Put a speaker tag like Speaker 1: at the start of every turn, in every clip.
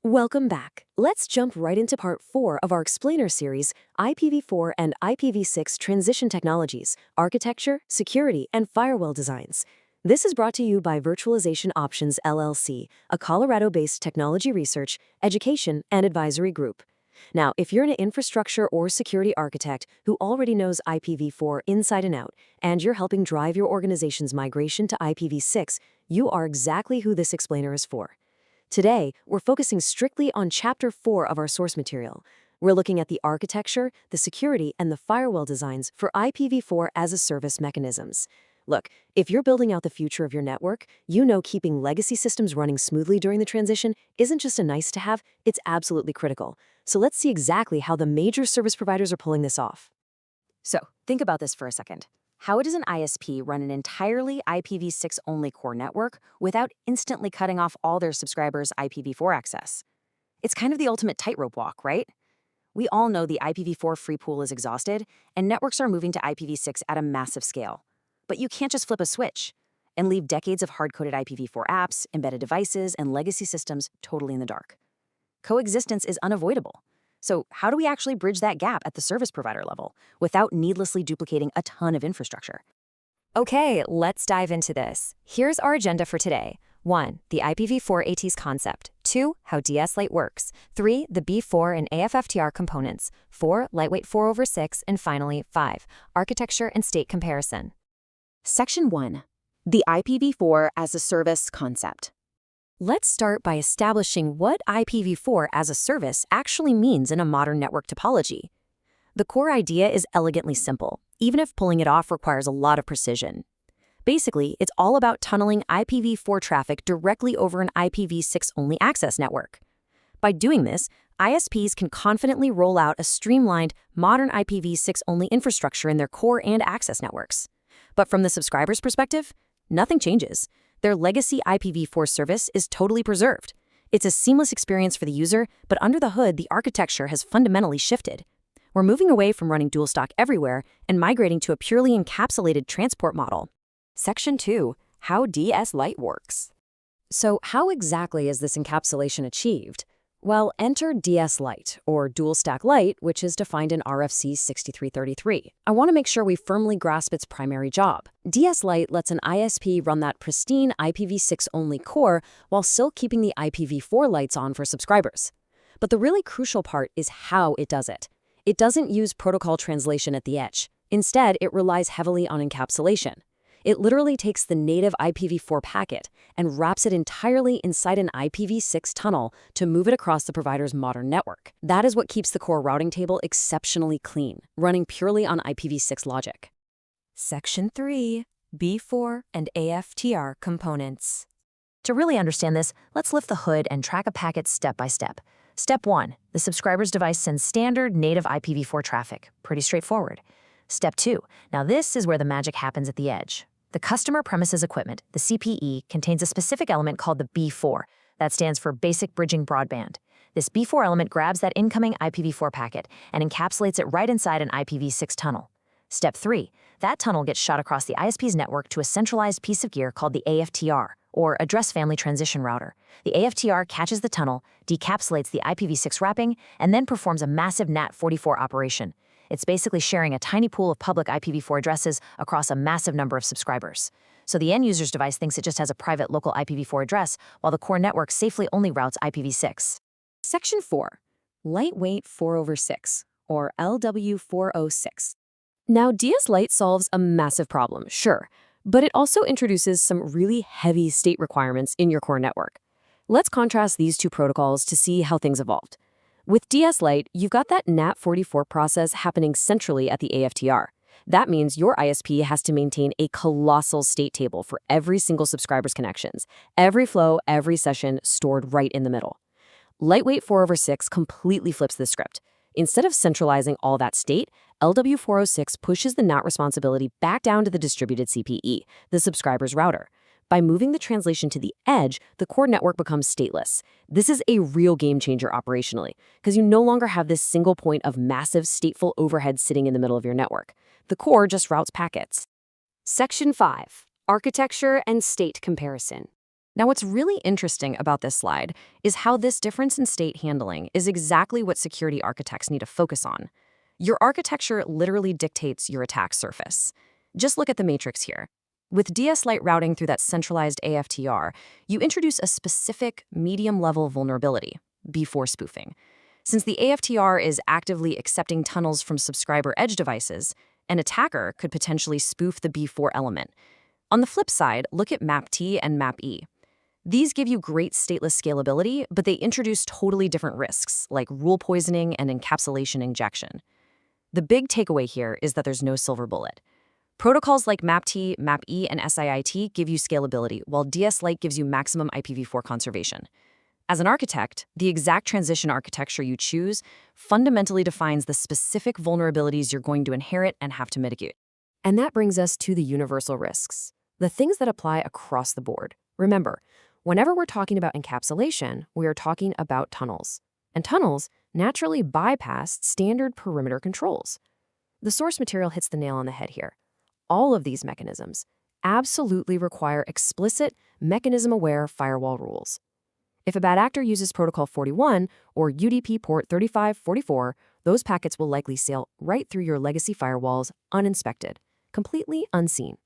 Speaker 1: Welcome back. Let's jump right into part 4 of our explainer series, IPv4 and IPv6 Transition Technologies, Architecture, Security, and Firewall Designs. This is brought to you by Virtualization Options LLC, a Colorado-based technology research, education, and advisory group. Now, if you're an infrastructure or security architect who already knows IPv4 inside and out, and you're helping drive your organization's migration to IPv6, you are exactly who this explainer is for. Today, we're focusing strictly on Chapter 4 of our source material. We're looking at the architecture, the security, and the firewall designs for IPv4 as a service mechanisms. Look, if you're building out the future of your network, you know keeping legacy systems running smoothly during the transition isn't just a nice to have, it's absolutely critical. So let's see exactly how the major service providers are pulling this off.
Speaker 2: So think about this for a second. How does an ISP run an entirely IPv6 only core network without instantly cutting off all their subscribers' IPv4 access? It's kind of the ultimate tightrope walk, right? We all know the IPv4 free pool is exhausted, and networks are moving to IPv6 at a massive scale. But you can't just flip a switch and leave decades of hard-coded IPv4 apps, embedded devices, and legacy systems totally in the dark. Coexistence is unavoidable. So how do we actually bridge that gap at the service provider level without needlessly duplicating a ton of infrastructure?
Speaker 3: Okay, let's dive into this. Here's our agenda for today. 1. The IPv4 AT's concept. 2. How DS-Lite works. 3. The B4 and AFFTR components. 4. Lightweight 4/6. And finally, 5. Architecture and state comparison.
Speaker 2: Section 1. The IPv4 as a service concept.
Speaker 3: Let's start by establishing what IPv4 as a service actually means in a modern network topology. The core idea is elegantly simple, even if pulling it off requires a lot of precision. Basically, it's all about tunneling IPv4 traffic directly over an IPv6-only access network. By doing this, ISPs can confidently roll out a streamlined, modern IPv6-only infrastructure in their core and access networks. But from the subscriber's perspective, nothing changes. Their legacy IPv4 service is totally preserved. It's a seamless experience for the user, but under the hood, the architecture has fundamentally shifted. We're moving away from running dual stack everywhere and migrating to a purely encapsulated transport model. Section 2. How DS-Lite works. So how exactly is this encapsulation achieved? Well, enter DS-Lite, or Dual Stack Lite, which is defined in RFC 6333. I want to make sure we firmly grasp its primary job. DS-Lite lets an ISP run that pristine IPv6-only core while still keeping the IPv4 lights on for subscribers. But the really crucial part is how it does it. It doesn't use protocol translation at the edge. Instead, it relies heavily on encapsulation. It literally takes the native IPv4 packet and wraps it entirely inside an IPv6 tunnel to move it across the provider's modern network. That is what keeps the core routing table exceptionally clean, running purely on IPv6 logic. Section 3. B4 and AFTR components.
Speaker 2: To really understand this, let's lift the hood and track a packet step by step. Step 1. The subscriber's device sends standard native IPv4 traffic. Pretty straightforward. Step 2. Now this is where the magic happens at the edge. The customer premises equipment, the CPE, contains a specific element called the B4. That stands for Basic Bridging Broadband. This B4 element grabs that incoming IPv4 packet and encapsulates it right inside an IPv6 tunnel. Step 3. That tunnel gets shot across the ISP's network to a centralized piece of gear called the AFTR, or Address Family Transition Router. The AFTR catches the tunnel, decapsulates the IPv6 wrapping, and then performs a massive NAT44 operation. It's basically sharing a tiny pool of public IPv4 addresses across a massive number of subscribers. So the end user's device thinks it just has a private local IPv4 address, while the core network safely only routes IPv6.
Speaker 3: Section 4. Lightweight 4/6, or LW406. Now, DS-Lite solves a massive problem, sure, but it also introduces some really heavy state requirements in your core network. Let's contrast these two protocols to see how things evolved. With DS-Lite, you've got that NAT44 process happening centrally at the AFTR. That means your ISP has to maintain a colossal state table for every single subscriber's connections, every flow, every session stored right in the middle. Lightweight 4/6 completely flips the script. Instead of centralizing all that state, LW406 pushes the NAT responsibility back down to the distributed CPE, the subscriber's router. By moving the translation to the edge, the core network becomes stateless. This is a real game changer operationally, because you no longer have this single point of massive stateful overhead sitting in the middle of your network. The core just routes packets. Section 5. Architecture and state comparison. Now, what's really interesting about this slide is how this difference in state handling is exactly what security architects need to focus on. Your architecture literally dictates your attack surface. Just look at the matrix here. With DS-Lite routing through that centralized AFTR, you introduce a specific medium-level vulnerability, B4 spoofing. Since the AFTR is actively accepting tunnels from subscriber edge devices, an attacker could potentially spoof the B4 element. On the flip side, look at MAP-T and MAP-E. These give you great stateless scalability, but they introduce totally different risks, like rule poisoning and encapsulation injection. The big takeaway here is that there's no silver bullet. Protocols like MAP-T, MAP-E, and SIIT give you scalability, while DS-Lite gives you maximum IPv4 conservation. As an architect, the exact transition architecture you choose fundamentally defines the specific vulnerabilities you're going to inherit and have to mitigate.
Speaker 1: And that brings us to the universal risks, the things that apply across the board. Remember, whenever we're talking about encapsulation, we are talking about tunnels. And tunnels naturally bypass standard perimeter controls. The source material hits the nail on the head here. All of these mechanisms absolutely require explicit, mechanism-aware firewall rules. If a bad actor uses Protocol 41 or UDP port 3544, those packets will likely sail right through your legacy firewalls uninspected, completely unseen.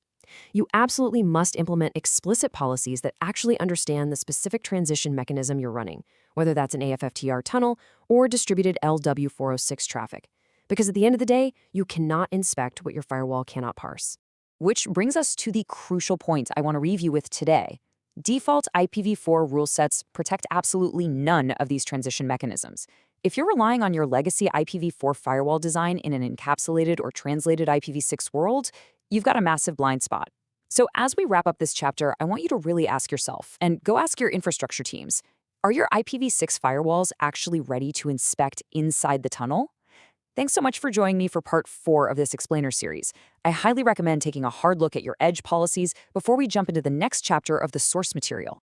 Speaker 1: You absolutely must implement explicit policies that actually understand the specific transition mechanism you're running, whether that's an AFFTR tunnel or distributed LW406 traffic. Because at the end of the day, you cannot inspect what your firewall cannot parse.
Speaker 2: Which brings us to the crucial point I want to leave you with today. Default IPv4 rule sets protect absolutely none of these transition mechanisms. If you're relying on your legacy IPv4 firewall design in an encapsulated or translated IPv6 world, you've got a massive blind spot. So as we wrap up this chapter, I want you to really ask yourself, and go ask your infrastructure teams, are your IPv6 firewalls actually ready to inspect inside the tunnel? Thanks so much for joining me for part 4 of this Explainer series. I highly recommend taking a hard look at your edge policies before we jump into the next chapter of the source material.